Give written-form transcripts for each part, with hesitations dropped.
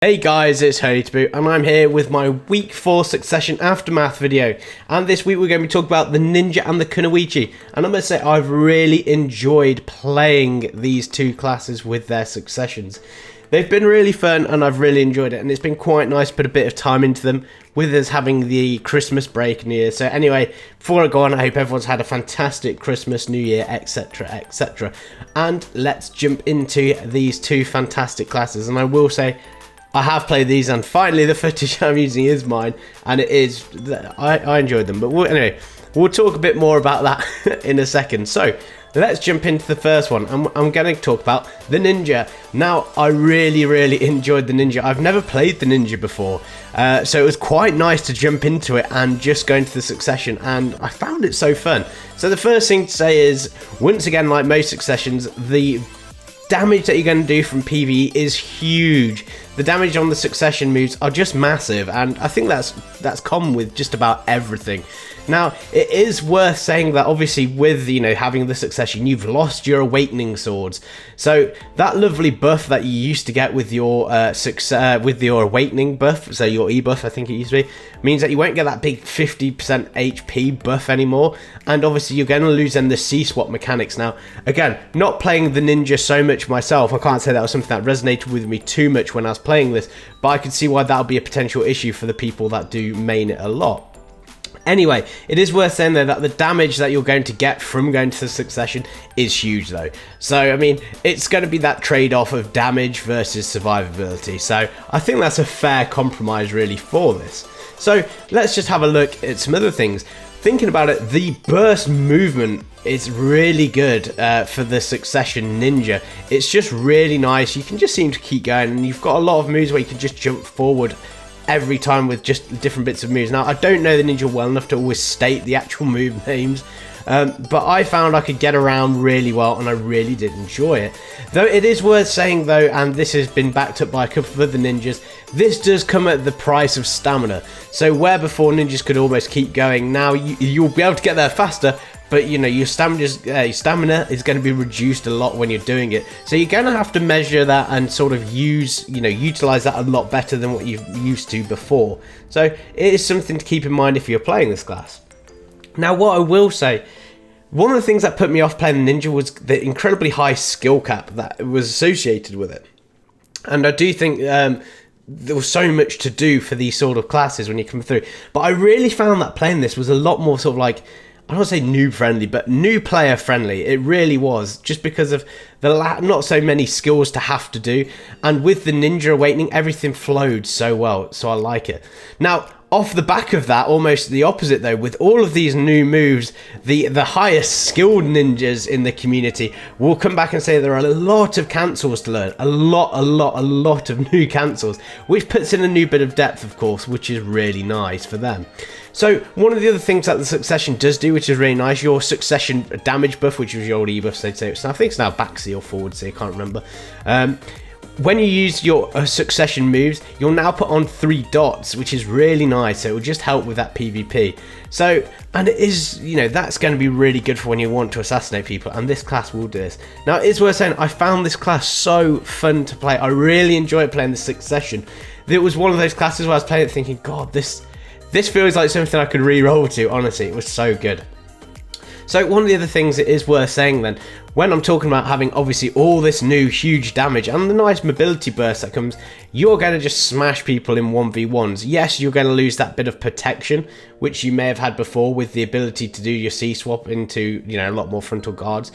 Hey guys, it's Holy to Boot, and I'm here with my week 4 Succession Aftermath video. And this week we're going to be talking about the Ninja and the Kunoichi. And I must say, I've really enjoyed playing these two classes with their successions. They've been really fun, and I've really enjoyed it. And it's been quite nice to put a bit of time into them, with us having the Christmas break New Year. So anyway, before I go on, I hope everyone's had a fantastic Christmas, New Year, etc, etc. And let's jump into these two fantastic classes. And I will say, I have played these, and finally the footage I'm using is mine, and it is, I enjoyed them. But anyway, we'll talk a bit more about that in a second. So let's jump into the first one. I'm going to talk about the Ninja. Now, I really enjoyed the Ninja. I've never played the Ninja before, so it was quite nice to jump into it and just go into the succession, and I found it so fun. So the first thing to say is, once again, like most successions, the damage that you're going to do from PvE is huge. The damage on the succession moves are just massive, and I think that's common with just about everything. Now, it is worth saying that obviously with, having the succession, you've lost your awakening swords. So that lovely buff that you used to get with your with your awakening buff, so your E buff I think it used to be, means that you won't get that big 50% HP buff anymore. And obviously you're going to lose then the C-swap mechanics. Now, again, not playing the Ninja so much myself, I can't say that was something that resonated with me too much when I was playing this, but I could see why that would be a potential issue for the people that do main it a lot. Anyway, it is worth saying though that the damage that you're going to get from going to the succession is huge though. So, I mean, it's going to be that trade-off of damage versus survivability. So, I think that's a fair compromise really for this. So, let's just have a look at some other things. Thinking about it, the burst movement is really good for the succession Ninja. It's just really nice. You can just seem to keep going, and you've got a lot of moves where you can just jump forward every time with just different bits of moves. Now, I don't know the Ninja well enough to always state the actual move names, but I found I could get around really well, and I really did enjoy it. Though it is worth saying though, and this has been backed up by a couple of other ninjas, this does come at the price of stamina. So where before ninjas could almost keep going, now you'll be able to get there faster, but your stamina is going to be reduced a lot when you're doing it. So you're going to have to measure that and sort of utilize that a lot better than what you've used to before. So it is something to keep in mind if you're playing this class. Now, what I will say, one of the things that put me off playing the Ninja was the incredibly high skill cap that was associated with it. And I do think there was so much to do for these sort of classes when you come through. But I really found that playing this was a lot more sort of like, I don't want to say noob friendly, but new player friendly. It really was, just because of the not so many skills to have to do. And with the Ninja Awakening, everything flowed so well, so I like it. Now, off the back of that, almost the opposite though, with all of these new moves, the highest skilled ninjas in the community will come back and say there are a lot of cancels to learn. A lot of new cancels, which puts in a new bit of depth, of course, which is really nice for them. So one of the other things that the succession does do, which is really nice, your succession damage buff, which was your old E buff, so I think it's now back C or forward C, I can't remember. When you use your succession moves, you'll now put on 3 dots, which is really nice. So it will just help with that PvP. So, and it is, that's going to be really good for when you want to assassinate people, and this class will do this. Now, it's worth saying, I found this class so fun to play. I really enjoyed playing the succession. It was one of those classes where I was playing it thinking, God, this feels like something I could re-roll to, honestly. It was so good. So one of the other things it is worth saying then, when I'm talking about having obviously all this new huge damage and the nice mobility burst that comes, you're going to just smash people in 1v1s. Yes, you're going to lose that bit of protection, which you may have had before with the ability to do your C-swap into, a lot more frontal guards.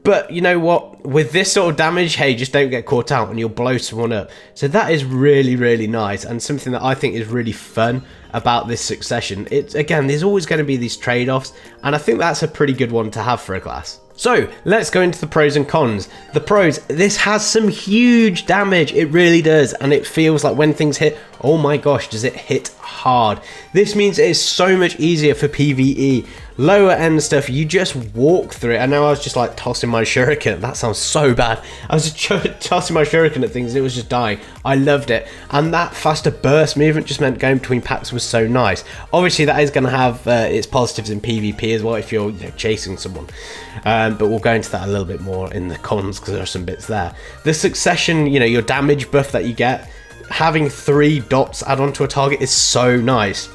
But you know what, with this sort of damage, hey, just don't get caught out and you'll blow someone up. So that is really nice, and something that I think is really fun about this succession. It's, again, there's always going to be these trade-offs, and I think that's a pretty good one to have for a class. So let's go into the pros and cons. The pros, this has some huge damage, it really does, and it feels like when things hit, oh my gosh, does it hit hard. This means it is so much easier for PvE. Lower end stuff, you just walk through it. I know I was just like tossing my shuriken, that sounds so bad. I was just tossing my shuriken at things and it was just dying. I loved it, and that faster burst movement just meant going between packs was so nice. Obviously that is going to have its positives in PvP as well if you're chasing someone, but we'll go into that a little bit more in the cons because there are some bits there. The succession, your damage buff that you get, having 3 dots add onto a target is so nice.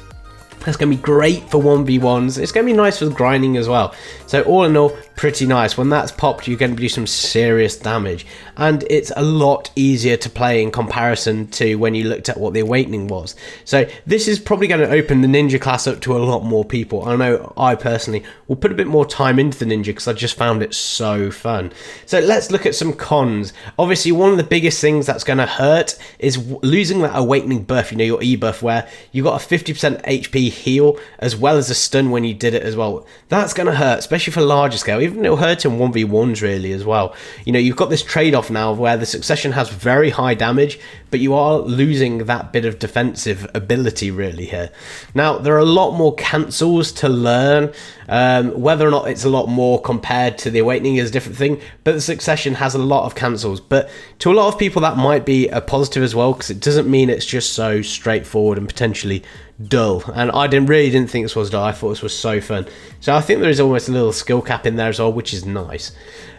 That's going to be great for 1v1s. It's going to be nice for grinding as well. So all in all, pretty nice. When that's popped, you're going to do some serious damage. And it's a lot easier to play in comparison to when you looked at what the Awakening was. So this is probably going to open the Ninja class up to a lot more people. I know I personally will put a bit more time into the Ninja because I just found it so fun. So let's look at some cons. Obviously, one of the biggest things that's going to hurt is losing that Awakening buff, you know, your E buff, where you got a 50% HP heal as well as a stun when you did it as well. That's going to hurt, especially for larger scale. Even it'll hurt in 1v1s really as well. You know, you've got this trade-off now where the Succession has very high damage, but you are losing that bit of defensive ability really here. Now, there are a lot more cancels to learn. Whether or not it's a lot more compared to the Awakening is a different thing, but the Succession has a lot of cancels. But to a lot of people that might be a positive as well, because it doesn't mean it's just so straightforward and potentially dull. And I really didn't think this was dull. I thought this was so fun. So I think there is almost a little skill cap in there as well, which is nice.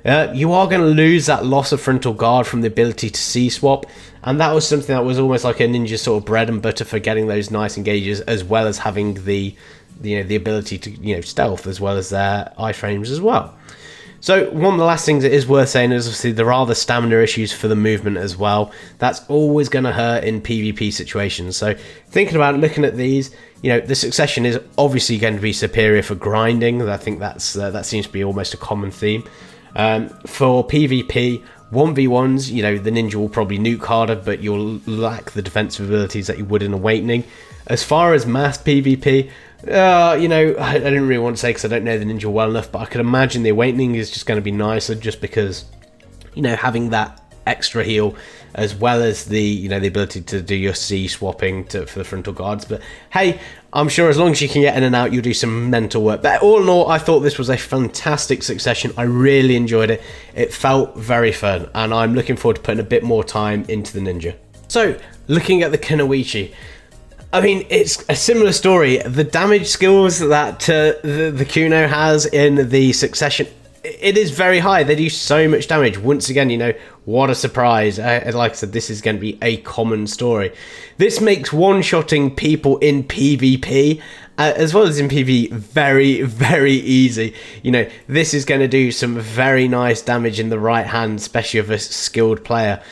You are going to lose that loss of frontal guard from the ability to C-swap, and that was something that was almost like a ninja sort of bread and butter for getting those nice engages, as well as having the ability to stealth as well as their iframes as well. So one of the last things that is worth saying is obviously there are the stamina issues for the movement as well. That's always going to hurt in PvP situations. So thinking about looking at these, the Succession is obviously going to be superior for grinding. I think that seems to be almost a common theme. For PvP, 1v1s, the Ninja will probably nuke harder, but you'll lack the defensive abilities that you would in Awakening. As far as mass PvP, I didn't really want to say because I don't know the Ninja well enough, but I could imagine the Awakening is just going to be nicer just because, having that extra heal as well as the ability to do your C swapping for the frontal guards. But hey, I'm sure as long as you can get in and out, you'll do some mental work. But all in all, I thought this was a fantastic Succession. I really enjoyed it. It felt very fun, and I'm looking forward to putting a bit more time into the Ninja. So, looking at the Kunoichi, I mean, it's a similar story. The damage skills that the Kuno has in the Succession, it is very high. They do so much damage. Once again, what a surprise. Like I said, this is going to be a common story. This makes one-shotting people in PvP, as well as in PvE, very, very easy. This is going to do some very nice damage in the right hand, especially of a skilled player.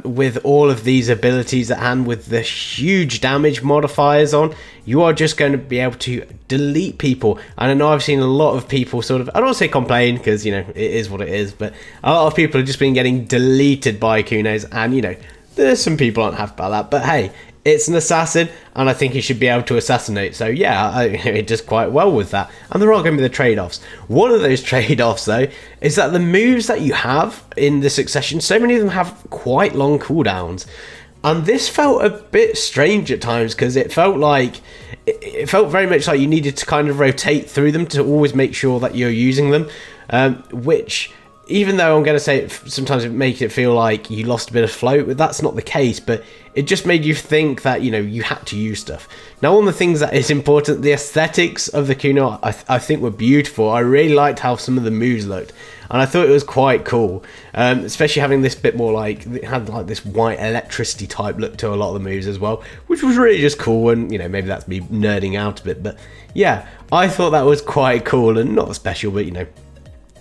With all of these abilities at hand, with the huge damage modifiers on, you are just going to be able to delete people. And I know I've seen a lot of people sort of, I don't want to say complain, because, it is what it is, but a lot of people have just been getting deleted by Kunos, and, there's some people aren't happy about that, but hey, it's an assassin, and I think he should be able to assassinate. So yeah, it does quite well with that. And there are going to be the trade-offs. One of those trade-offs, though, is that the moves that you have in the Succession, so many of them have quite long cooldowns. And this felt a bit strange at times, because it felt very much like you needed to kind of rotate through them to always make sure that you're using them, which, even though I'm going to say sometimes it makes it feel like you lost a bit of flow, but that's not the case. But it just made you think that, you had to use stuff. Now, one of the things that is important, the aesthetics of the Kuno, I think were beautiful. I really liked how some of the moves looked, and I thought it was quite cool, especially having this bit more it had this white electricity type look to a lot of the moves as well, which was really just cool. And maybe that's me nerding out a bit, but yeah, I thought that was quite cool and not special, but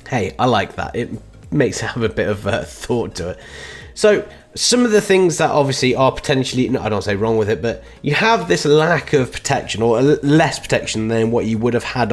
hey, I like that. It makes it have a bit of thought to it. So some of the things that obviously are potentially, no, I don't say wrong with it, but you have this lack of protection, or less protection than what you would have had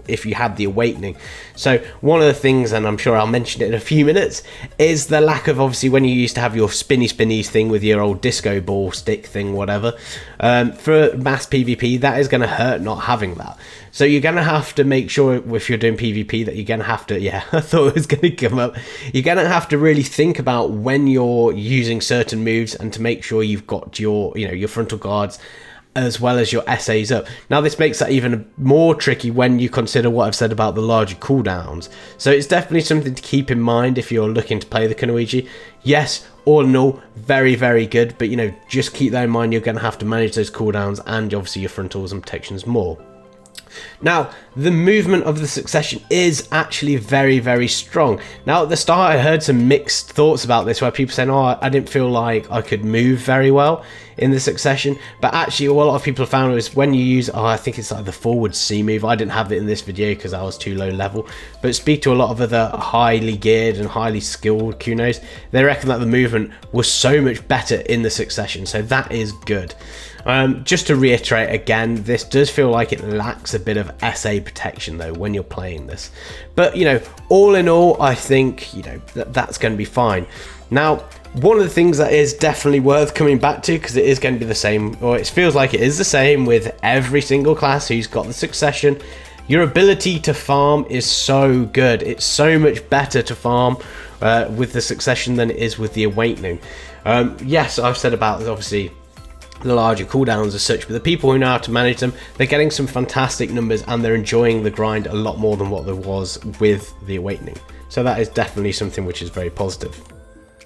if you had the Awakening. So one of the things, and I'm sure I'll mention it in a few minutes, is the lack of, obviously, when you used to have your spinny thing with your old disco ball stick thing, whatever. For mass PvP, that is going to hurt not having that. So you're going to have to make sure, if you're doing PvP, that you're going to have to, yeah, I thought it was going to come up. You're going to have to really think about when you're using certain moves, and to make sure you've got your, your frontal guards as well as your SAs up. Now, this makes that even more tricky when you consider what I've said about the larger cooldowns. So it's definitely something to keep in mind if you're looking to play the Kunoichi. Yes, all in all, very, very good, but just keep that in mind. You're going to have to manage those cooldowns and obviously your frontals and protections more. Now, the movement of the succession is actually very, very strong. Now, at the start, I heard some mixed thoughts about this, where people saying, oh, I didn't feel like I could move very well in the succession. But actually, what a lot of people have found is when you use, I think it's like the forward C move. I didn't have it in this video because I was too low level. But speak to a lot of other highly geared and highly skilled Kunos. They reckon that the movement was so much better in the succession. So that is good. Just to reiterate again, this does feel like it lacks a bit of SA protection though when you're playing this. But, you know, all in all, I think, you know, that's going to be fine. Now, one of the things that is definitely worth coming back to, because it is going to be the same, or it feels like it is the same with every single class who's got the succession, your ability to farm is so good. It's so much better to farm with the succession than it is with the awakening. Yes, I've said about, obviously, the larger cooldowns as such, but the people who know how to manage them, they're getting some fantastic numbers and they're enjoying the grind a lot more than what there was with the awakening. So that is definitely something which is very positive.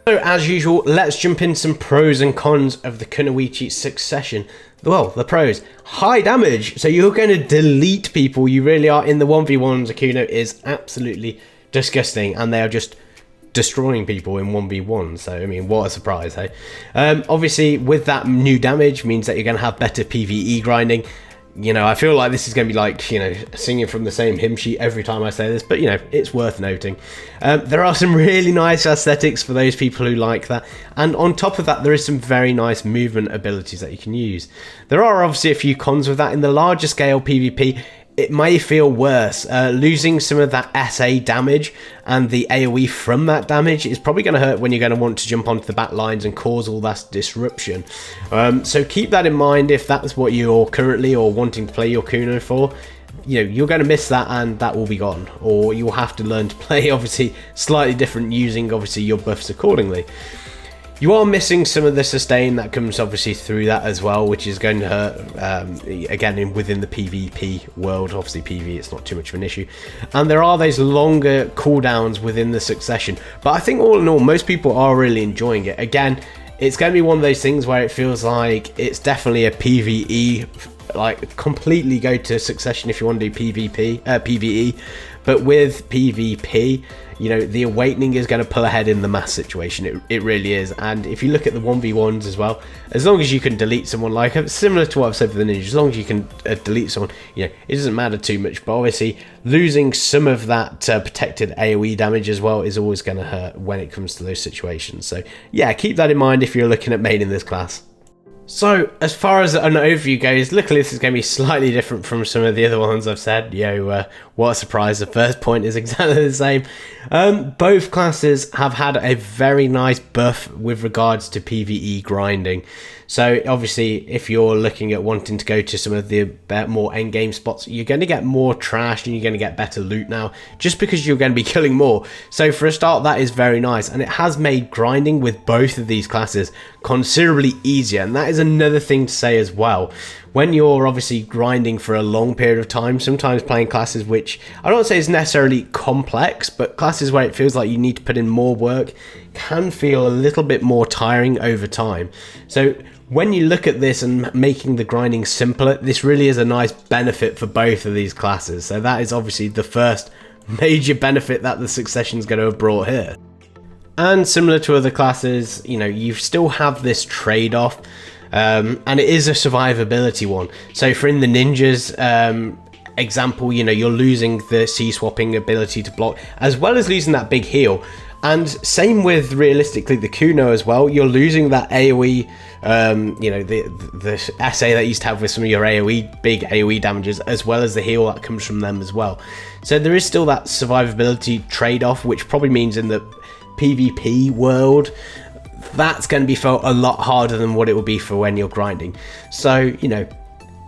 So as usual, let's jump in some pros and cons of the Kunoichi succession. Well, the pros: high damage, so you're going to delete people. You really are. In the 1v1s, Kuno is absolutely disgusting and they are just destroying people in 1v1, so I mean, what a surprise, hey? Obviously, with that new damage means that you're going to have better PvE grinding. You know, I feel like this is going to be like, you know, singing from the same hymn sheet every time I say this, but, you know, it's worth noting. There are some really nice aesthetics for those people who like that, and on top of that, there is some very nice movement abilities that you can use. There are obviously a few cons with that. In the larger scale PvP, it may feel worse. Losing some of that SA damage and the AoE from that damage is probably going to hurt when you're going to want to jump onto the back lines and cause all that disruption. So keep that in mind if that's what you're currently or wanting to play your Kuno for. You know, you're going to miss that and that will be gone. Or you'll have to learn to play, obviously, slightly different using, obviously, your buffs accordingly. You are missing some of the sustain that comes obviously through that as well, which is going to hurt, again, within the PvP world. Obviously PvE, it's not too much of an issue. And there are those longer cooldowns within the succession. But I think all in all, most people are really enjoying it. Again, it's going to be one of those things where it feels like it's definitely a PvE, like completely go to succession if you want to do PvE. But with PvP, you know, the awakening is going to pull ahead in the mass situation. It really is. And if you look at the 1v1s as well, as long as you can delete someone, like similar to what I've said for the ninja, as long as you can delete someone, you know, it doesn't matter too much. But obviously, losing some of that protected AoE damage as well is always going to hurt when it comes to those situations. So yeah, keep that in mind if you're looking at main in this class. So, as far as an overview goes, luckily this is going to be slightly different from some of the other ones I've said. What a surprise, the first point is exactly the same. Both classes have had a very nice buff with regards to PvE grinding. So, obviously, if you're looking at wanting to go to some of the more endgame spots, you're going to get more trash and you're going to get better loot now, just because you're going to be killing more. So, for a start, that is very nice. And it has made grinding with both of these classes considerably easier. And that is another thing to say as well. When you're obviously grinding for a long period of time, sometimes playing classes which I don't say is necessarily complex, but classes where it feels like you need to put in more work can feel a little bit more tiring over time. So when you look at this and making the grinding simpler, this really is a nice benefit for both of these classes. So that is obviously the first major benefit that the succession is going to have brought here. And similar to other classes, you know, you still have this trade-off. And it is a survivability one. So for in the ninjas example, you know, you're losing the C-swapping ability to block, as well as losing that big heal. And same with, realistically, the Kuno as well. You're losing that AoE, you know, the SA that you used to have with some of your AoE, big AoE damages, as well as the heal that comes from them as well. So there is still that survivability trade-off, which probably means in the PvP world, that's going to be felt a lot harder than what it will be for when you're grinding. So, you know,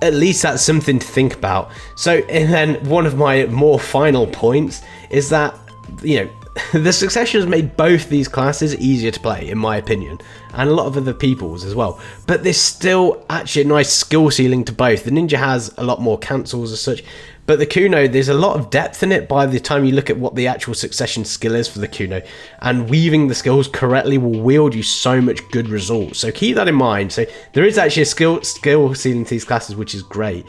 at least that's something to think about. So, and then one of my more final points is that, you know, the succession has made both these classes easier to play, in my opinion, and a lot of other people's as well. But there's still actually a nice skill ceiling to both. The ninja has a lot more cancels as such, but the Kuno, there's a lot of depth in it by the time you look at what the actual succession skill is for the Kuno, and weaving the skills correctly will wield you so much good results. So keep that in mind. So there is actually a skill ceiling to these classes, which is great.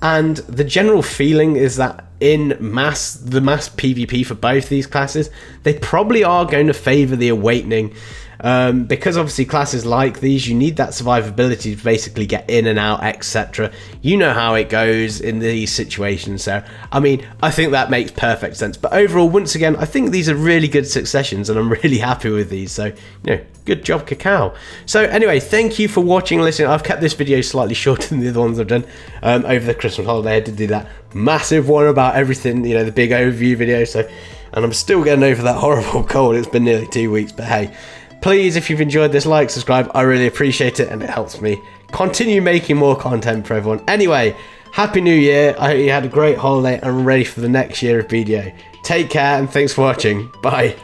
And the general feeling is that in the mass PvP for both these classes, they probably are going to favor the Awakening. Because obviously classes like these, you need that survivability to basically get in and out, etc. You know how it goes in these situations, so I mean, I think that makes perfect sense. But overall, once again, I think these are really good successions, and I'm really happy with these, so, you know, good job, Cacao. So anyway, thank you for watching and listening. I've kept this video slightly shorter than the other ones I've done over the Christmas holiday. I did do that massive one about everything, you know, the big overview video, so, and I'm still getting over that horrible cold. It's been nearly 2 weeks, but hey, please, if you've enjoyed this, like, subscribe. I really appreciate it, and it helps me continue making more content for everyone. Anyway, Happy New Year. I hope you had a great holiday and ready for the next year of video. Take care, and thanks for watching. Bye.